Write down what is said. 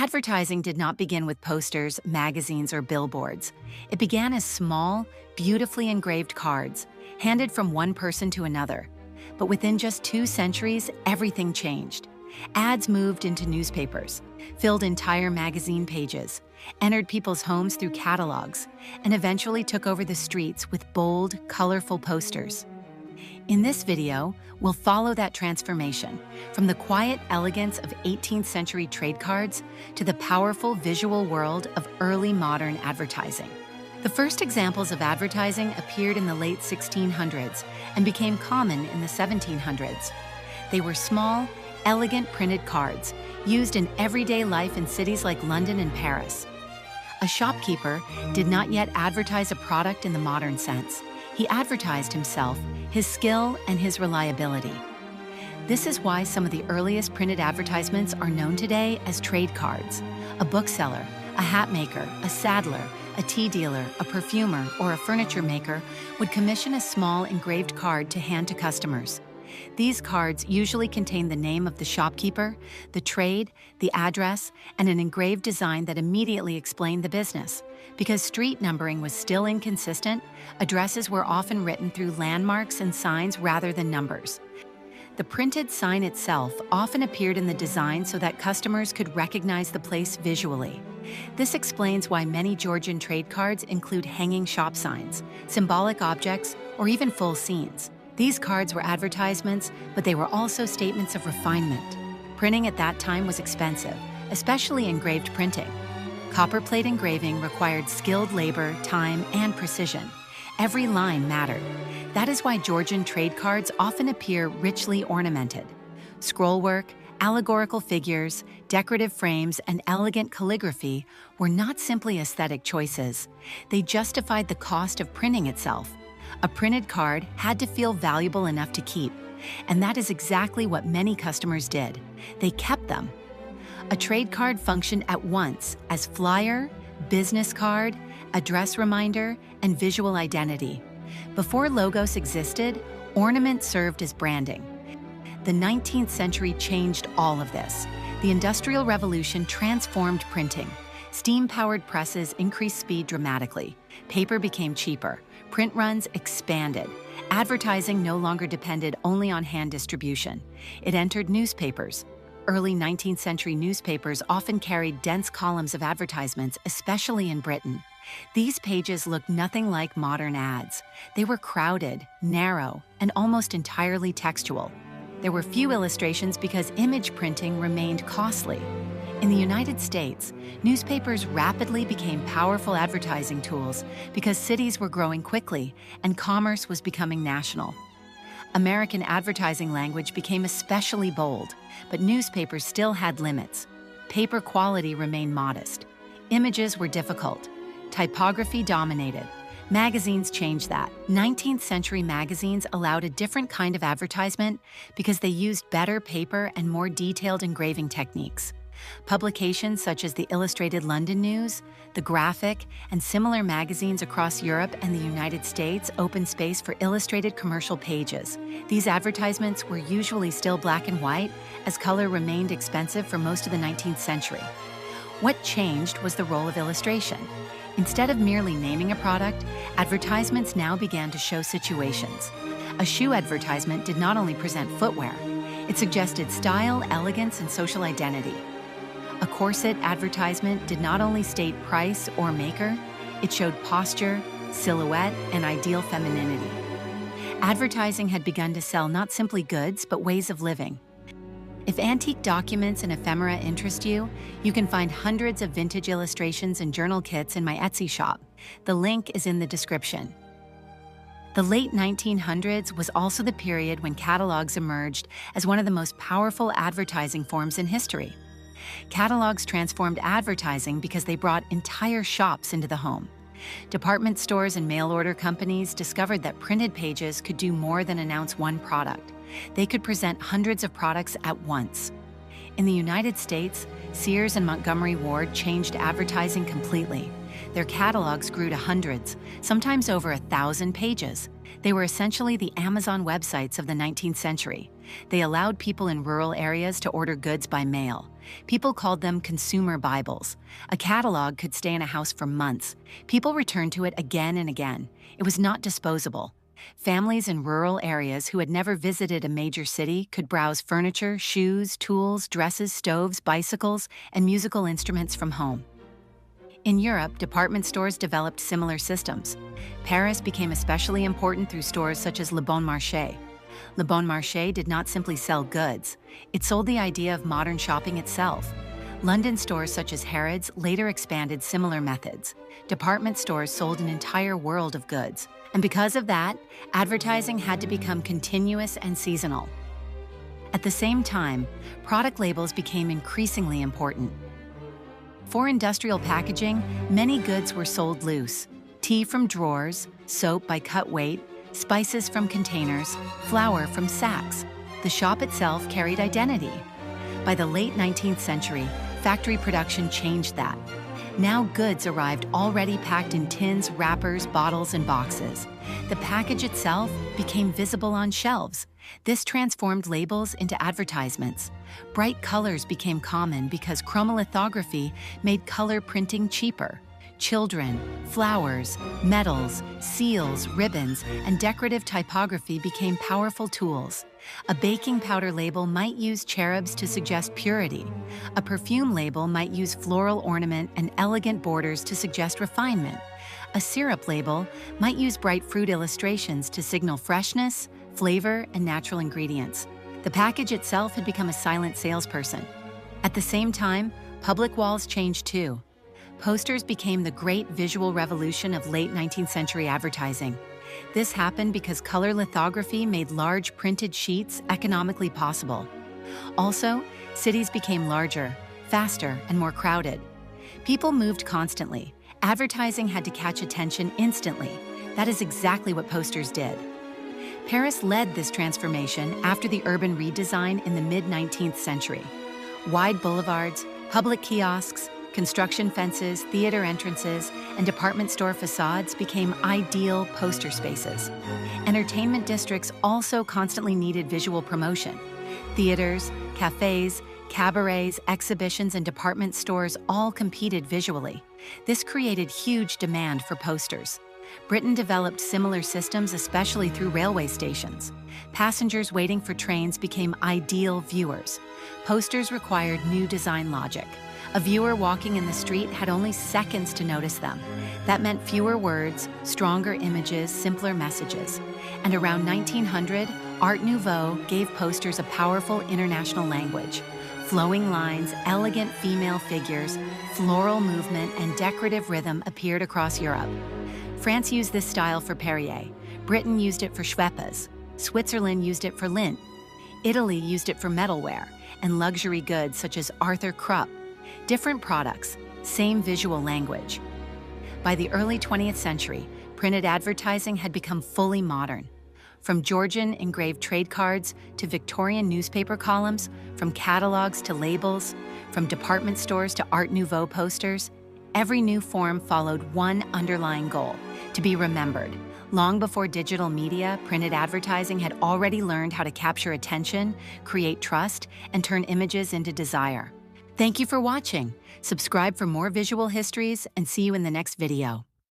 Advertising did not begin with posters, magazines, or billboards. It began as small, beautifully engraved cards, handed from one person to another. But within just 2 centuries, everything changed. Ads moved into newspapers, filled entire magazine pages, entered people's homes through catalogs, and eventually took over the streets with bold, colorful posters. In this video, we'll follow that transformation, from the quiet elegance of 18th century trade cards to the powerful visual world of early modern advertising. The first examples of advertising appeared in the late 1600s and became common in the 1700s. They were small, elegant printed cards used in everyday life in cities like London and Paris. A shopkeeper did not yet advertise a product in the modern sense. He advertised himself, his skill, and his reliability. This is why some of the earliest printed advertisements are known today as trade cards. A bookseller, a hat maker, a saddler, a tea dealer, a perfumer, or a furniture maker would commission a small engraved card to hand to customers. These cards usually contain the name of the shopkeeper, the trade, the address, and an engraved design that immediately explained the business. Because street numbering was still inconsistent, addresses were often written through landmarks and signs rather than numbers. The printed sign itself often appeared in the design so that customers could recognize the place visually. This explains why many Georgian trade cards include hanging shop signs, symbolic objects, or even full scenes. These cards were advertisements, but they were also statements of refinement. Printing at that time was expensive, especially engraved printing. Copperplate engraving required skilled labor, time, and precision. Every line mattered. That is why Georgian trade cards often appear richly ornamented. Scrollwork, allegorical figures, decorative frames, and elegant calligraphy were not simply aesthetic choices. They justified the cost of printing itself. A printed card had to feel valuable enough to keep, and that is exactly what many customers did. They kept them. A trade card functioned at once as flyer, business card, address reminder, and visual identity. Before logos existed, ornament served as branding. The 19th century changed all of this. The Industrial Revolution transformed printing. Steam-powered presses increased speed dramatically. Paper became cheaper. Print runs expanded. Advertising no longer depended only on hand distribution. It entered newspapers. Early 19th century newspapers often carried dense columns of advertisements, especially in Britain. These pages looked nothing like modern ads. They were crowded, narrow, and almost entirely textual. There were few illustrations because image printing remained costly. In the United States, newspapers rapidly became powerful advertising tools because cities were growing quickly and commerce was becoming national. American advertising language became especially bold, but newspapers still had limits. Paper quality remained modest. Images were difficult. Typography dominated. Magazines changed that. 19th century magazines allowed a different kind of advertisement because they used better paper and more detailed engraving techniques. Publications such as the Illustrated London News, the Graphic, and similar magazines across Europe and the United States opened space for illustrated commercial pages. These advertisements were usually still black and white, as color remained expensive for most of the 19th century. What changed was the role of illustration. Instead of merely naming a product, advertisements now began to show situations. A shoe advertisement did not only present footwear, it suggested style, elegance, and social identity. A corset advertisement did not only state price or maker, it showed posture, silhouette, and ideal femininity. Advertising had begun to sell not simply goods, but ways of living. If antique documents and ephemera interest you, you can find hundreds of vintage illustrations and journal kits in my Etsy shop. The link is in the description. The late 1900s was also the period when catalogs emerged as one of the most powerful advertising forms in history. Catalogs transformed advertising because they brought entire shops into the home. Department stores and mail-order companies discovered that printed pages could do more than announce one product. They could present hundreds of products at once. In the United States, Sears and Montgomery Ward changed advertising completely. Their catalogs grew to hundreds, sometimes over 1,000 pages. They were essentially the Amazon websites of the 19th century. They allowed people in rural areas to order goods by mail. People called them consumer Bibles. A catalog could stay in a house for months. People returned to it again and again. It was not disposable. Families in rural areas who had never visited a major city could browse furniture, shoes, tools, dresses, stoves, bicycles, and musical instruments from home. In Europe, department stores developed similar systems. Paris became especially important through stores such as Le Bon Marché. Le Bon Marché did not simply sell goods. It sold the idea of modern shopping itself. London stores such as Harrods later expanded similar methods. Department stores sold an entire world of goods. And because of that, advertising had to become continuous and seasonal. At the same time, product labels became increasingly important. For industrial packaging, many goods were sold loose. Tea from drawers, soap by cut weight, spices from containers, flour from sacks. The shop itself carried identity. By the late 19th century, factory production changed that. Now goods arrived already packed in tins, wrappers, bottles, and boxes. The package itself became visible on shelves. This transformed labels into advertisements. Bright colors became common because chromolithography made color printing cheaper. Children, flowers, metals, seals, ribbons, and decorative typography became powerful tools. A baking powder label might use cherubs to suggest purity. A perfume label might use floral ornament and elegant borders to suggest refinement. A syrup label might use bright fruit illustrations to signal freshness, flavor, and natural ingredients. The package itself had become a silent salesperson. At the same time, public walls changed too. Posters became the great visual revolution of late 19th century advertising. This happened because color lithography made large printed sheets economically possible. Also, cities became larger, faster, and more crowded. People moved constantly. Advertising had to catch attention instantly. That is exactly what posters did. Paris led this transformation after the urban redesign in the mid-19th century. Wide boulevards, public kiosks, construction fences, theater entrances, and department store facades became ideal poster spaces. Entertainment districts also constantly needed visual promotion. Theaters, cafes, cabarets, exhibitions, and department stores all competed visually. This created huge demand for posters. Britain developed similar systems, especially through railway stations. Passengers waiting for trains became ideal viewers. Posters required new design logic. A viewer walking in the street had only seconds to notice them. That meant fewer words, stronger images, simpler messages. And around 1900, Art Nouveau gave posters a powerful international language. Flowing lines, elegant female figures, floral movement, and decorative rhythm appeared across Europe. France used this style for Perrier. Britain used it for Schweppes. Switzerland used it for lint. Italy used it for metalware and luxury goods such as Arthur Krupp. Different products, same visual language. By the early 20th century, printed advertising had become fully modern. From Georgian engraved trade cards to Victorian newspaper columns, from catalogs to labels, from department stores to Art Nouveau posters, every new form followed one underlying goal: to be remembered. Long before digital media, printed advertising had already learned how to capture attention, create trust, and turn images into desire. Thank you for watching. Subscribe for more visual histories and see you in the next video.